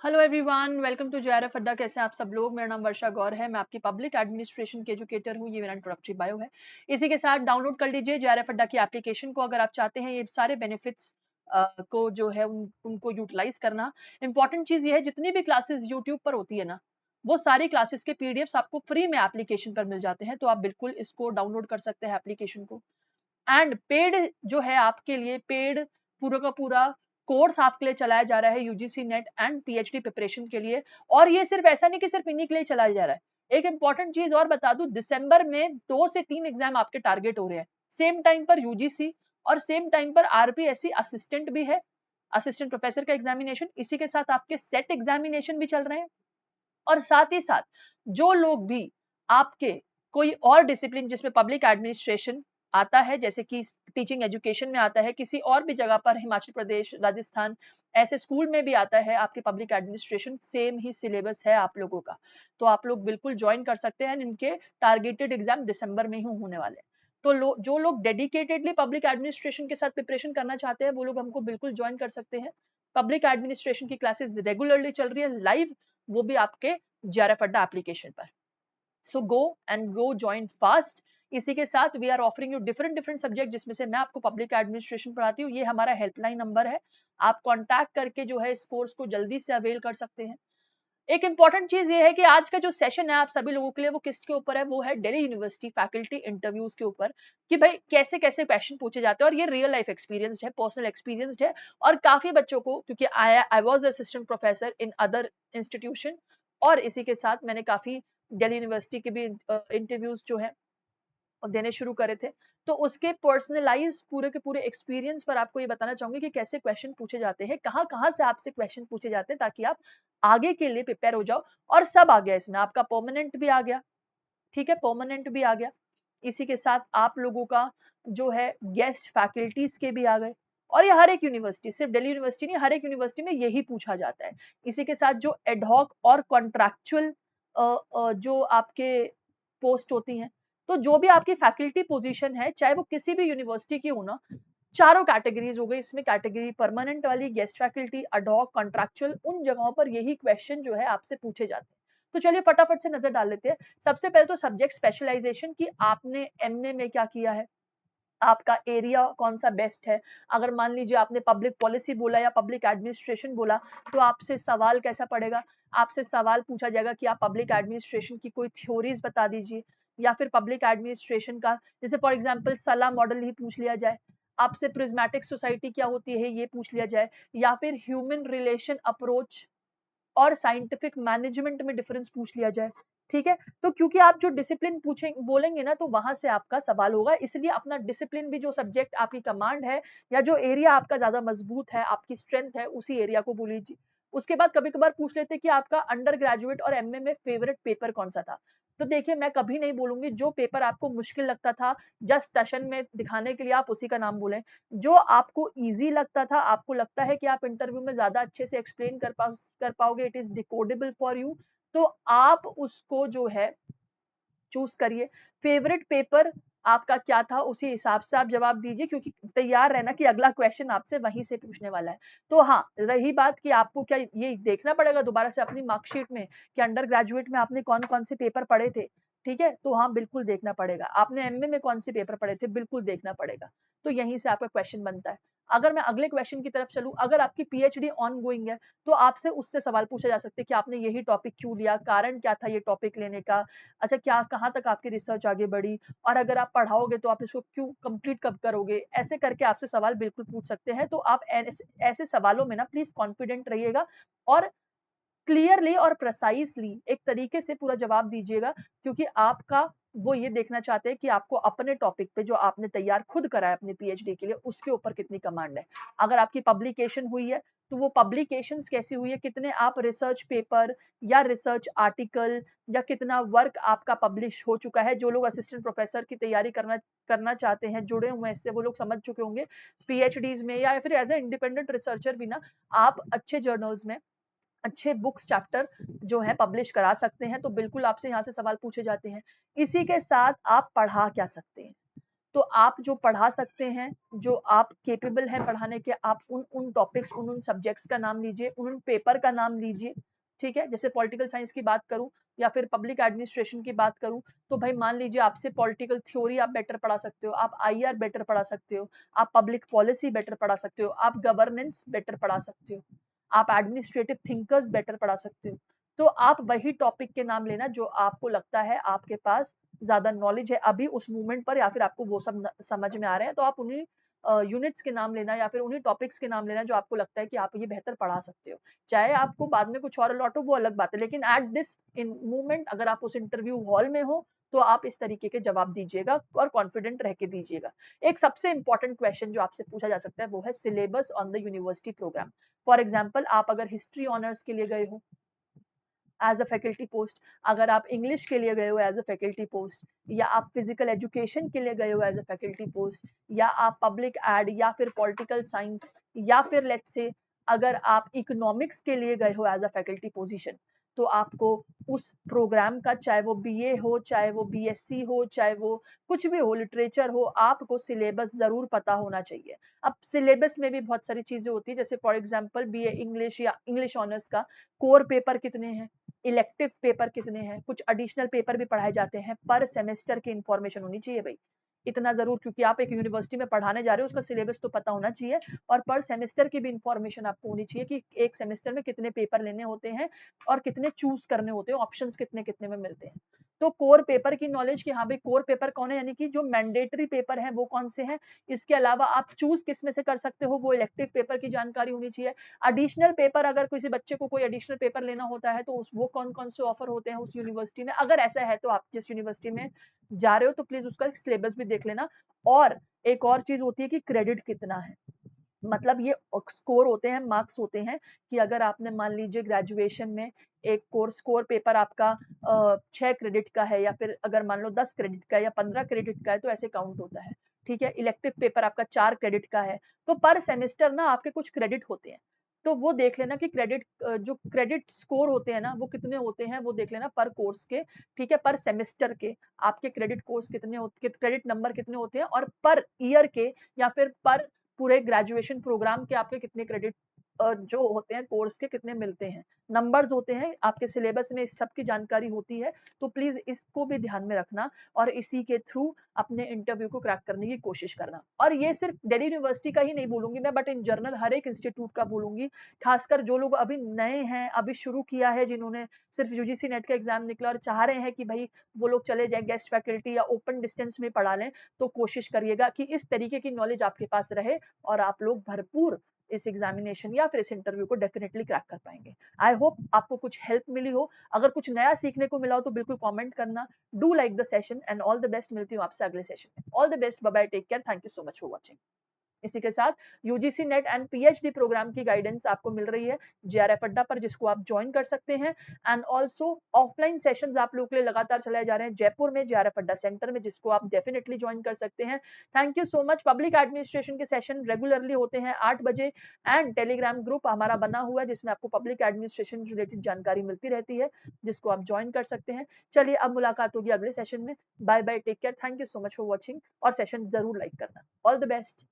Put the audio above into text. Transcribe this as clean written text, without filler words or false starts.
Hello everyone, welcome to JRF Adda. कैसे हैं आप सब लोग। मेरा नाम वर्षा गौर है। मैं आपकी पब्लिक एडमिनिस्ट्रेशन की एजुकेटर हूँ। ये मेरा इंट्रोडक्टरी बायो है। इसी के साथ डाउनलोड कर लीजिए जेआरएफ अड्डा की एप्लीकेशन को अगर आप चाहते हैं ये सारे बेनिफिट्स को जो है उनको यूटिलाइज करना। इंपॉर्टेंट चीज ये है, जितनी भी क्लासेस यूट्यूब पर होती है ना, वो सारी क्लासेस के पीडीएफ्स आपको फ्री में एप्लीकेशन पर मिल जाते हैं। तो आप बिल्कुल इसको डाउनलोड कर सकते हैं एप्लीकेशन को। एंड पेड जो है आपके लिए, पेड पूरा का पूरा कोर्स आपके लिए चलाया जा रहा है UGC NET and PhD preparation के लिए। और ये सिर्फ ऐसा नहीं कि सिर्फ इन्हीं के लिए चलाया जा रहा है। एक इंपॉर्टेंट चीज और बता दूं, दिसंबर में 2 से 3 एग्जाम आपके टारगेट हो रहे हैं। सेम टाइम पर यूजीसी और सेम टाइम पर आरपीएससी असिस्टेंट भी है, असिस्टेंट प्रोफेसर का एग्जामिनेशन। इसी के साथ आपके सेट एग्जामिनेशन भी चल रहे हैं। और साथ ही साथ जो लोग भी आपके कोई और डिसिप्लिन जिसमें पब्लिक एडमिनिस्ट्रेशन आता है, जैसे कि टीचिंग एजुकेशन में आता है, किसी और भी जगह पर हिमाचल प्रदेश, राजस्थान ऐसे स्कूल में भी आता है आपके पब्लिक एडमिनिस्ट्रेशन, सेम ही सिलेबस है आप लोगों का। तो आप लोग बिल्कुल ज्वाइन कर सकते हैं। इनके टारगेटेड एग्जाम दिसंबर में ही होने वाले हैं। तो जो लोग डेडिकेटेडली पब्लिक एडमिनिस्ट्रेशन के साथ प्रिपरेशन करना चाहते हैं वो लोग हमको बिल्कुल ज्वाइन कर सकते हैं। पब्लिक एडमिनिस्ट्रेशन की क्लासेस रेगुलरली चल रही है लाइव, वो भी आपके जेआरएफ अड्डा एप्लीकेशन पर। So go and go join fast. इसी के साथ we are offering you different different subject, जिसमें से मैं आपको पब्लिक एडमिनिस्ट्रेशन पढ़ाती हूँ। ये हमारा हेल्पलाइन नंबर है, आप कांटेक्ट करके जो है इस कोर्स को जल्दी से अवेल कर सकते हैं। एक इंपॉर्टेंट चीज ये है कि आज का जो सेशन है आप सभी लोगों के लिए, वो किसके ऊपर है, वो है दिल्ली यूनिवर्सिटी फैकल्टी इंटरव्यूज के ऊपर, कि भाई कैसे कैसे क्वेश्चन पूछे जाते हैं। और ये रियल लाइफ एक्सपीरियंस है, पर्सनल एक्सपीरियंस है। और काफी बच्चों को, क्योंकि I was assistant professor in other institution, और इसी के साथ मैंने काफी दिल्ली यूनिवर्सिटी के भी इंटरव्यूज जो है देने शुरू करे थे। तो उसके पर्सनलाइज पूरे के पूरे एक्सपीरियंस पर आपको ये बताना चाहूंगी कि कैसे क्वेश्चन पूछे जाते हैं, कहाँ कहाँ से आपसे क्वेश्चन पूछे जाते हैं, ताकि आप आगे के लिए प्रिपेयर हो जाओ। और सब आ गया इसमें, आपका परमानेंट भी आ गया, ठीक है, परमानेंट भी आ गया। इसी के साथ आप लोगों का जो है गेस्ट फैकल्टीज के भी आ गए। और ये हर एक यूनिवर्सिटी, सिर्फ दिल्ली यूनिवर्सिटी नहीं, हर एक यूनिवर्सिटी में यही पूछा जाता है। इसी के साथ जो एडहॉक और कॉन्ट्रैक्चुअल जो आपके पोस्ट होती हैं, तो जो भी आपकी फैकल्टी पोजीशन है, चाहे वो किसी भी यूनिवर्सिटी की हो ना, चारों कैटेगरीज हो गई इसमें। कैटेगरी परमानेंट वाली, गेस्ट फैकल्टी, अडॉक, कॉन्ट्रैक्चुअल, उन जगहों पर यही क्वेश्चन जो है आपसे पूछे जाते हैं। तो चलिए फटाफट से नजर डाल लेते हैं। सबसे पहले तो सब्जेक्ट स्पेशलाइजेशन की, आपने एमए में क्या किया है, आपका एरिया कौन सा बेस्ट है। अगर मान लीजिए आपने पब्लिक पॉलिसी बोला या पब्लिक एडमिनिस्ट्रेशन बोला, तो आपसे सवाल कैसा पड़ेगा, आपसे सवाल पूछा जाएगा कि आप पब्लिक एडमिनिस्ट्रेशन की कोई थ्योरीज बता दीजिए, या फिर पब्लिक एडमिनिस्ट्रेशन का जैसे फॉर एग्जांपल सला मॉडल ही पूछ लिया जाए, आपसे प्रिज्मेटिक सोसाइटी क्या होती है ये पूछ लिया जाए, या फिर ह्यूमन रिलेशन अप्रोच और साइंटिफिक मैनेजमेंट में डिफरेंस पूछ लिया जाए। ठीक है, तो क्योंकि आप जो डिसिप्लिन पूछे बोलेंगे ना, तो वहां से आपका सवाल होगा। इसलिए अपना डिसिप्लिन भी, जो सब्जेक्ट आपकी कमांड है या जो एरिया आपका ज्यादा मजबूत है, आपकी स्ट्रेंथ है, उसी एरिया को बोल लीजिए। उसके बाद कभी कभार पूछ लेते कि आपका अंडर ग्रेजुएट और एमए में फेवरेट पेपर कौन सा था। तो देखिए, मैं कभी नहीं बोलूंगी जो पेपर आपको मुश्किल लगता था जस्ट सेशन में दिखाने के लिए आप उसी का नाम बोलें। जो आपको इजी लगता था, आपको लगता है कि आप इंटरव्यू में ज्यादा अच्छे से एक्सप्लेन कर पाओगे, it is decodable for you, तो आप उसको जो है चूज करिए। फेवरेट पेपर आपका क्या था, उसी हिसाब से आप जवाब दीजिए, क्योंकि तैयार रहना कि अगला क्वेश्चन आपसे वहीं से पूछने वाला है। तो हाँ, रही बात कि आपको क्या ये देखना पड़ेगा दोबारा से अपनी मार्कशीट में कि अंडर ग्रेजुएट में आपने कौन कौन से पेपर पढ़े थे। ठीक है, तो हाँ बिल्कुल देखना पड़ेगा। आपने एमए में कौन से पेपर पढ़े थे, बिल्कुल देखना पड़ेगा। तो यहीं से आपका क्वेश्चन बनता है। अगर मैं अगले क्वेश्चन की तरफ चलूं, अगर आपकी पीएचडी ऑन गोइंग है, तो आपसे उससे सवाल पूछा जा सकते हैं कि आपने यही टॉपिक क्यों लिया, कारण क्या था ये टॉपिक लेने का, अच्छा क्या कहाँ तक आपकी रिसर्च आगे बढ़ी, और अगर आप पढ़ाओगे तो आप इसको क्यों कंप्लीट कब करोगे। ऐसे करके आपसे सवाल बिल्कुल पूछ सकते हैं। तो आप ऐसे सवालों में ना प्लीज कॉन्फिडेंट रहिएगा, और क्लियरली और प्रेसाइजली एक तरीके से पूरा जवाब दीजिएगा, क्योंकि आपका वो ये देखना चाहते हैं कि आपको अपने टॉपिक पे जो आपने तैयार खुद करा है अपने पीएचडी के लिए, उसके ऊपर कितनी कमांड है। अगर आपकी पब्लिकेशन हुई है, तो वो पब्लिकेशंस कैसी हुई है, कितने आप रिसर्च पेपर या रिसर्च आर्टिकल या कितना वर्क आपका पब्लिश हो चुका है। जो लोग असिस्टेंट प्रोफेसर की तैयारी करना करना चाहते हैं, जुड़े हुए हैं इससे, वो लोग समझ चुके होंगे पीएचडीज में या फिर एज ए इंडिपेंडेंट रिसर्चर भी ना, आप अच्छे जर्नल्स में अच्छे बुक्स चैप्टर जो है पब्लिश करा सकते हैं। तो बिल्कुल आपसे यहाँ से सवाल पूछे जाते हैं। इसी के साथ आप पढ़ा क्या सकते हैं, तो आप जो पढ़ा सकते हैं, जो आप केपेबल हैं पढ़ाने के, आप उन टॉपिक्स, उन सब्जेक्ट्स का नाम लीजिए, उन पेपर का नाम लीजिए, ठीक है। जैसे पॉलिटिकल साइंस की बात करूं या फिर पब्लिक एडमिनिस्ट्रेशन की बात करूं, तो भाई मान लीजिए आपसे पॉलिटिकल थ्योरी आप बेटर पढ़ा सकते हो, आप आईआर बेटर पढ़ा सकते हो, आप पब्लिक पॉलिसी बेटर पढ़ा सकते हो, आप गवर्नेंस बेटर पढ़ा सकते हो, आप एडमिनिस्ट्रेटिव थिंकर्स बेटर पढ़ा सकते हो। तो आप वही टॉपिक के नाम लेना जो आपको लगता है आपके पास ज्यादा नॉलेज है अभी उस मूवमेंट पर, या फिर आपको वो सब समझ में आ रहे हैं, तो आप उन्हीं यूनिट्स के नाम लेना या फिर उन्हीं टॉपिक्स के नाम लेना जो आपको लगता है कि आप ये बेहतर पढ़ा सकते हो। चाहे आपको बाद में कुछ और लौटो वो अलग बात है, लेकिन एट दिस इन मूवमेंट अगर आप उस इंटरव्यू हॉल में हो तो आप इस तरीके के जवाब दीजिएगा और कॉन्फिडेंट रह के दीजिएगा। एक सबसे इंपॉर्टेंट क्वेश्चन जो आपसे पूछा जा सकता है वो है syllabus on the university programme. For example, आप अगर हिस्ट्री ऑनर्स के लिए गए हो एज अ फैकल्टी पोस्ट, अगर आप इंग्लिश के लिए गए हो एज अ फैकल्टी पोस्ट, या आप फिजिकल एजुकेशन के लिए गए हो एज अ फैकल्टी पोस्ट, या आप पब्लिक एड या फिर पॉलिटिकल साइंस, या फिर लेट्स से अगर आप इकोनॉमिक्स के लिए गए हो एज अ फैकल्टी पोजीशन, तो आपको उस प्रोग्राम का, चाहे वो बीए हो, चाहे वो बीएससी हो, चाहे वो कुछ भी हो, लिटरेचर हो, आपको सिलेबस जरूर पता होना चाहिए। अब सिलेबस में भी बहुत सारी चीजें होती है, जैसे फॉर एग्जांपल बीए इंग्लिश या इंग्लिश ऑनर्स का कोर पेपर कितने हैं, इलेक्टिव पेपर कितने हैं, कुछ एडिशनल पेपर भी पढ़ाए जाते हैं, पर सेमेस्टर की इंफॉर्मेशन होनी चाहिए भाई, इतना जरूर, क्योंकि आप एक यूनिवर्सिटी में पढ़ाने जा रहे हो, उसका सिलेबस तो पता होना चाहिए, और पर सेमेस्टर की भी इंफॉर्मेशन आपको होनी चाहिए कि एक सेमेस्टर में कितने पेपर लेने होते हैं और कितने चूज करने होते हैं, ऑप्शंस कितने कितने में मिलते हैं। तो कोर पेपर की नॉलेज कि हाँ भाई कोर पेपर कौन है, यानी कि जो मैंडेटरी पेपर है वो कौन से हैं, इसके अलावा आप चूज किस में से कर सकते हो, वो इलेक्टिव पेपर की जानकारी होनी चाहिए। एडिशनल पेपर, अगर किसी बच्चे को कोई एडिशनल पेपर लेना होता है तो उस वो कौन कौन से ऑफर होते हैं उस यूनिवर्सिटी में, अगर ऐसा है तो आप जिस यूनिवर्सिटी में जा रहे हो तो प्लीज उसका सिलेबस भी देख लेना। और एक और चीज होती है कि क्रेडिट कितना है, मतलब ये स्कोर होते हैं, मार्क्स होते हैं, कि अगर आपने मान लीजिए ग्रेजुएशन में एक कोर्स स्कोर पेपर आपका 6 क्रेडिट का है, या फिर अगर मान लो 10 क्रेडिट का या 15 क्रेडिट का है, तो ऐसे काउंट होता है, ठीक है। इलेक्टिव पेपर आपका 4 क्रेडिट का है, तो पर सेमेस्टर ना आपके कुछ क्रेडिट होते हैं, तो वो देख लेना कि क्रेडिट जो क्रेडिट स्कोर होते हैं ना वो कितने होते हैं, वो देख लेना पर कोर्स के, ठीक है, पर सेमेस्टर के आपके क्रेडिट कोर्स कितने होते, क्रेडिट नंबर कितने होते हैं, और पर ईयर के या फिर पर पूरे ग्रेजुएशन प्रोग्राम के आपके कितने क्रेडिट जो होते हैं कोर्स के कितने मिलते हैं, नंबर्स होते हैं आपके सिलेबस में, इस सब की जानकारी होती है। तो प्लीज इसको भी ध्यान में रखना और इसी के थ्रू अपने इंटरव्यू को क्रैक करने की कोशिश करना। और ये सिर्फ दिल्ली यूनिवर्सिटी का ही नहीं बोलूंगी मैं, बट इन जनरल हर एक इंस्टीट्यूट का बोलूंगी, खासकर जो लोग अभी नए हैं, अभी शुरू किया है, जिन्होंने सिर्फ यूजीसी नेट का एग्जाम निकला और चाह रहे हैं कि भाई वो लोग चले जाए गेस्ट फैकल्टी या ओपन डिस्टेंस में पढ़ा लें, तो कोशिश करिएगा कि इस तरीके की नॉलेज आपके पास रहे और आप लोग भरपूर इस एग्जामिनेशन या फिर इस इंटरव्यू को डेफिनेटली क्रैक कर पाएंगे। आई होप आपको कुछ हेल्प मिली हो, अगर कुछ नया सीखने को मिला हो तो बिल्कुल कमेंट करना। Do like the session and all the best, मिलती हूँ आपसे अगले सेशन में। All the best, bye bye, take care, thank you so much for watching. इसी के साथ UGC NET and PhD programme की गाइडेंस आपको मिल रही है जेआरएफ अड्डा पर, जिसको आप ज्वाइन कर सकते हैं। एंड ऑल्सो ऑफलाइन सेशंस आप लोग के लिए लगातार चलाए जा रहे हैं जयपुर में जेआरएफ अड्डा सेंटर में, जिसको आप डेफिनेटली ज्वाइन कर सकते हैं। Thank you so much. Public administration के सेशन रेगुलरली होते हैं 8 बजे, एंड टेलीग्राम ग्रुप हमारा बना हुआ है जिसमें आपको पब्लिक एडमिनिस्ट्रेशन रिलेटेड जानकारी मिलती रहती है, जिसको आप ज्वाइन कर सकते हैं। चलिए अब मुलाकात होगी अगले सेशन में। Bye bye, take care, thank you so much for watching, और सेशन जरूर लाइक करना। All the best.